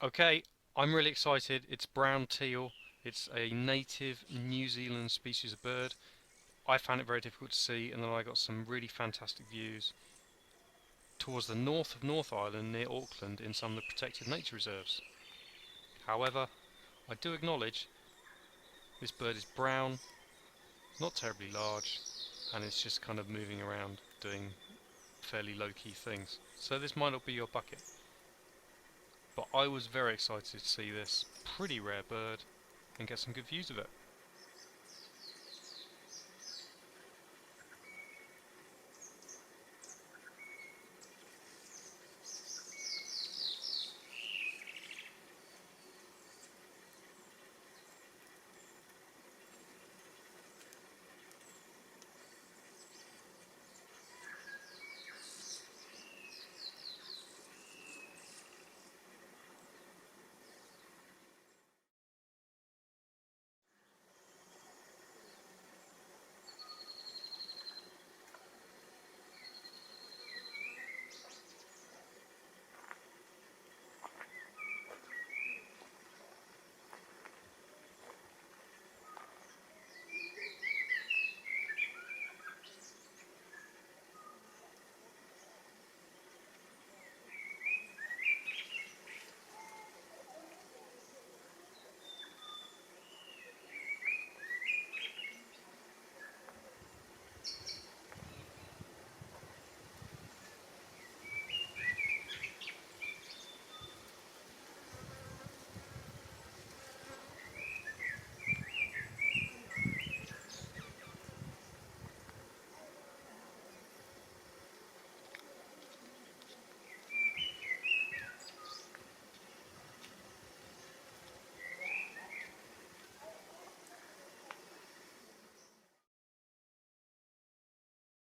Okay, I'm really excited. It's brown teal. It's a native New Zealand species of bird. I found it very difficult to see, and then I got some really fantastic views towards the north of North Island near Auckland in some of the protected nature reserves. However, I do acknowledge this bird is brown, not terribly large, and it's just kind of moving around doing fairly low-key things. So this might not be your bucket. But I was very excited to see this pretty rare bird and get some good views of it.